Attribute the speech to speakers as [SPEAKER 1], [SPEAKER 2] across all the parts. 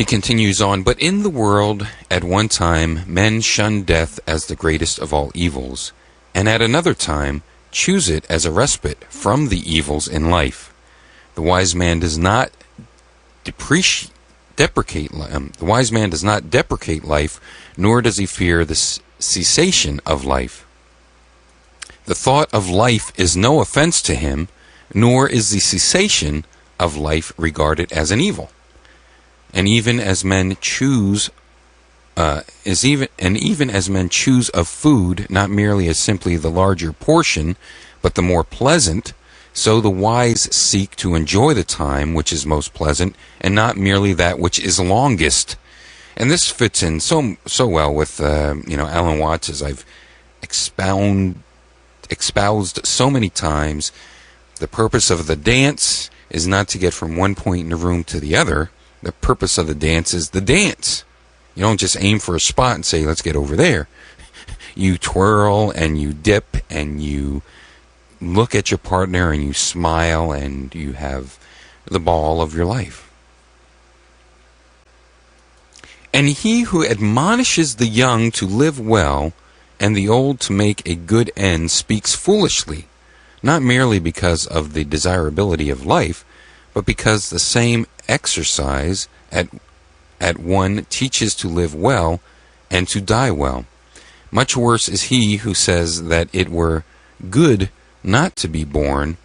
[SPEAKER 1] He continues on, but in the world at one time men shun death as the greatest of all evils, and at another time choose it as a respite from the evils in life. The wise man does not deprecate life, nor does he fear the cessation of life. The thought of life is no offense to him, nor is the cessation of life regarded as an evil. And even as men choose of food, not merely as simply the larger portion, but the more pleasant, so the wise seek to enjoy the time which is most pleasant, and not merely that which is longest. And this fits in so well with Alan Watts, as I've espoused so many times. The purpose of the dance is not to get from one point in the room to the other. The purpose of the dance is the dance. You don't just aim for a spot and say, let's get over there. You twirl and you dip and you look at your partner and you smile and you have the ball of your life. And he who admonishes the young to live well and the old to make a good end speaks foolishly, not merely because of the desirability of life, but because the same exercise at one teaches to live well and to die well. Much worse is he who says that it were good not to be born,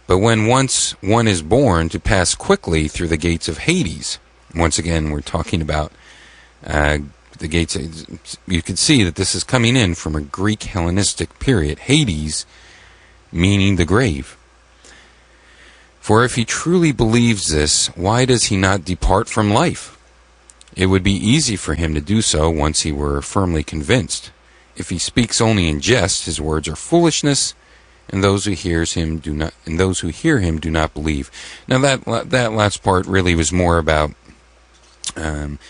[SPEAKER 1] but when once one is born, to pass quickly through the gates of Hades. Once again, we're talking about the gates. You can see that this is coming in from a Greek Hellenistic period. Hades meaning the grave. For if he truly believes this, why does he not depart from life? It would be easy for him to do so once he were firmly convinced. If he speaks only in jest, his words are foolishness, and those who hear him do not believe. Now that last part really was more about, even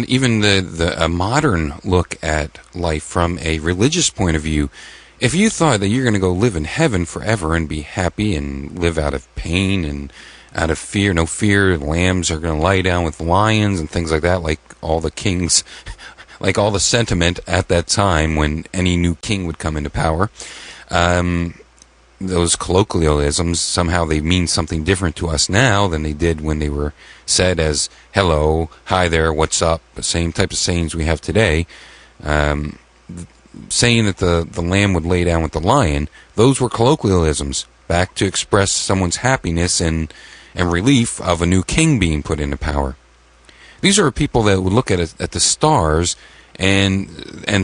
[SPEAKER 1] a modern look at life from a religious point of view. If you thought that you're going to go live in heaven forever and be happy and live out of pain and out of fear, no fear, lambs are going to lie down with lions and things like that, like all the kings, like all the sentiment at that time when any new king would come into power, those colloquialisms, somehow they mean something different to us now than they did when they were said as hello, hi there, what's up, the same type of sayings we have today. Saying that the lamb would lay down with the lion, those were colloquialisms back to express someone's happiness and relief of a new king being put into power. These are people that would look at the stars and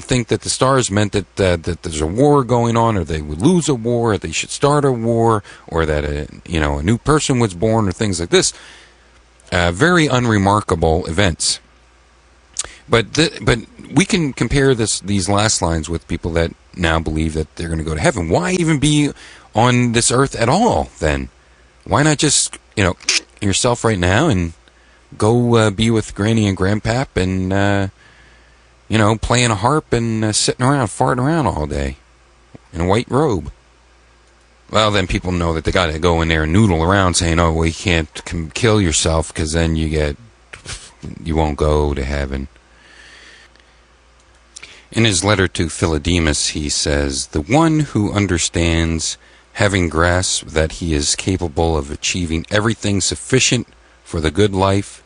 [SPEAKER 1] think that the stars meant that there's a war going on, or they would lose a war, or they should start a war, or that a new person was born, or things like this. Very unremarkable events. But we can compare these last lines with people that now believe that they're going to go to heaven. Why even be on this earth at all, then? Why not just, yourself right now and go be with Granny and Grandpap and, playing a harp and sitting around, farting around all day in a white robe? Well, then people know that they got to go in there and noodle around saying, oh, well, you can't kill yourself because then you won't go to heaven. In his letter to Philodemus, he says, "The one who understands, having grasped that he is capable of achieving everything sufficient for the good life,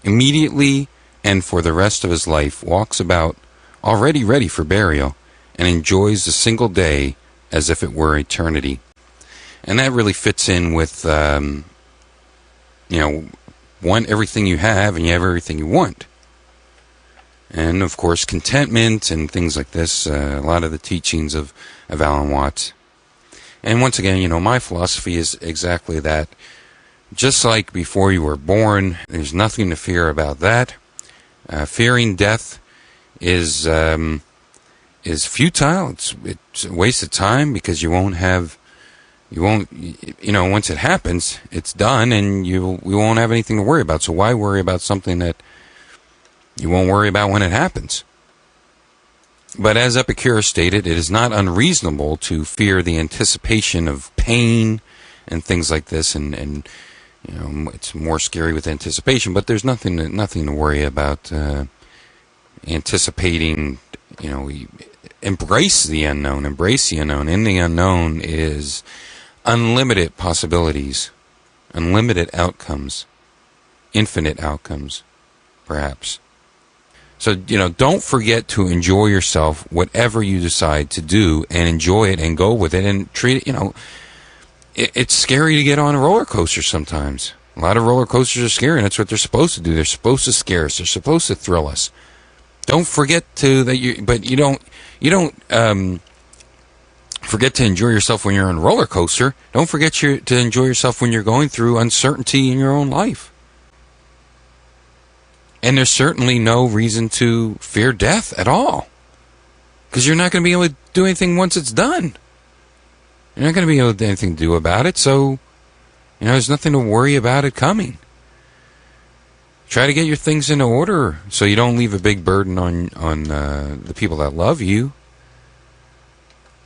[SPEAKER 1] immediately and for the rest of his life walks about already ready for burial, and enjoys the single day as if it were eternity." And that really fits in with, want everything you have and you have everything you want. And, of course, contentment and things like this, a lot of the teachings of Alan Watts. And once again, my philosophy is exactly that. Just like before you were born, there's nothing to fear about that. Fearing death is futile. It's a waste of time because once it happens, it's done, and we won't have anything to worry about. So why worry about something that you won't worry about when it happens? But as Epicurus stated, it is not unreasonable to fear the anticipation of pain and things like this, and It's more scary with anticipation, but there's nothing to worry about anticipating. Embrace the unknown. Embrace the unknown. In the unknown is unlimited possibilities, unlimited outcomes, infinite outcomes, perhaps. So, don't forget to enjoy yourself, whatever you decide to do, and enjoy it and go with it and treat it, it's scary to get on a roller coaster sometimes. A lot of roller coasters are scary, and that's what they're supposed to do. They're supposed to scare us. They're supposed to thrill us. Don't forget to you don't forget to enjoy yourself when you're on a roller coaster. Don't forget to enjoy yourself when you're going through uncertainty in your own life. And there's certainly no reason to fear death at all, because you're not going to be able to do anything once it's done. You're not going to be able to do anything to do about it, so there's nothing to worry about it coming. Try to get your things in order so you don't leave a big burden on the people that love you.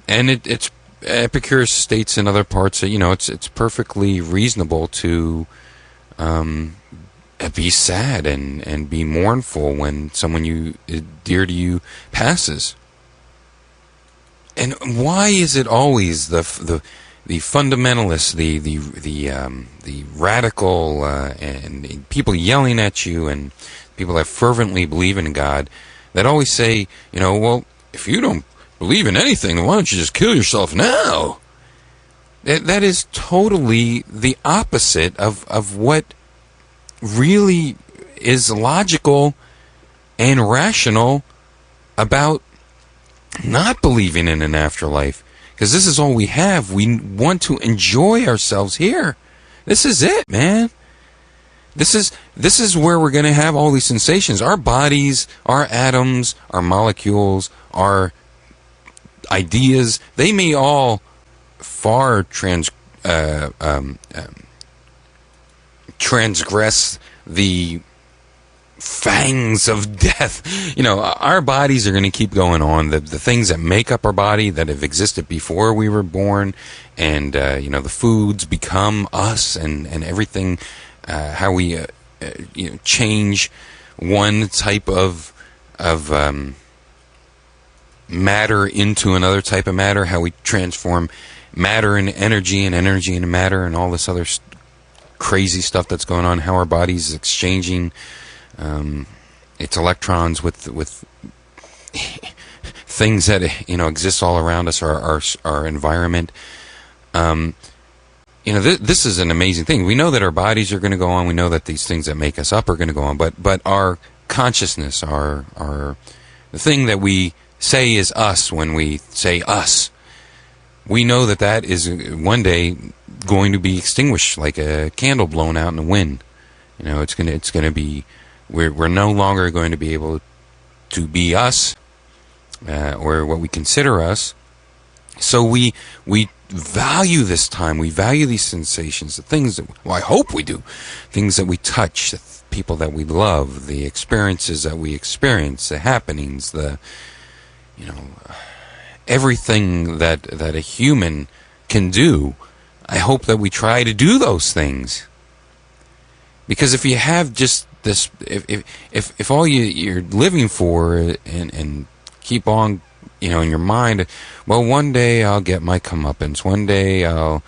[SPEAKER 1] And it's Epicurus states in other parts that it's perfectly reasonable to be sad and be mournful when someone dear to you passes. And why is it always the fundamentalists, the radical, and people yelling at you, and people that fervently believe in God, that always say, well, if you don't believe in anything, then why don't you just kill yourself now? That is totally the opposite of what really is logical and rational about not believing in an afterlife. Because this is all we have. We want to enjoy ourselves here. This is it, man. This is where we're going to have all these sensations. Our bodies, our atoms, our molecules, our ideas, they may all far transgress the fangs of death. Our bodies are going to keep going on. The things that make up our body, that have existed before we were born, and the foods become us, and everything, how we change one type of matter into another type of matter, how we transform matter into energy and energy into matter, and all this other crazy stuff that's going on, how our bodies is exchanging its electrons with things that exist all around us, our environment. This is an amazing thing. We know that our bodies are going to go on. We know that these things that make us up are going to go on. But our consciousness, the thing that we say is us when we say us, we know that is one day going to be extinguished like a candle blown out in the wind. It's going to be. We're no longer going to be able to be us, or what we consider us. So we value this time. We value these sensations, the things that, I hope we do, things that we touch, the people that we love, the experiences that we experience, the happenings, everything that a human can do. I hope that we try to do those things. Because if you have just this, if all you're living for and keep on, in your mind, well, one day I'll get my comeuppance. One day I'll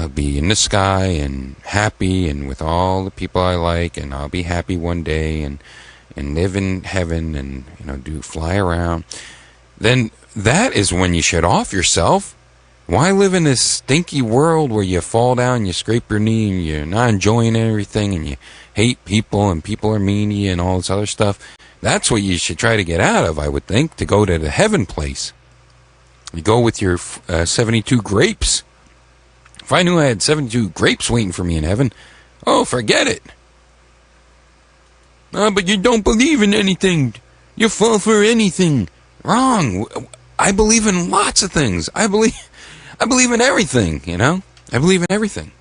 [SPEAKER 1] be in the sky and happy and with all the people I like, and I'll be happy one day and live in heaven and fly around. Then that is when you shut off yourself. Why live in this stinky world where you fall down, you scrape your knee, and you're not enjoying everything, and you hate people, and people are mean to you, and all this other stuff? That's what you should try to get out of, I would think, to go to the heaven place. You go with your 72 grapes. If I knew I had 72 grapes waiting for me in heaven, oh, forget it. But you don't believe in anything. You fall for anything. Wrong. I believe in lots of things. I believe in everything, I believe in everything.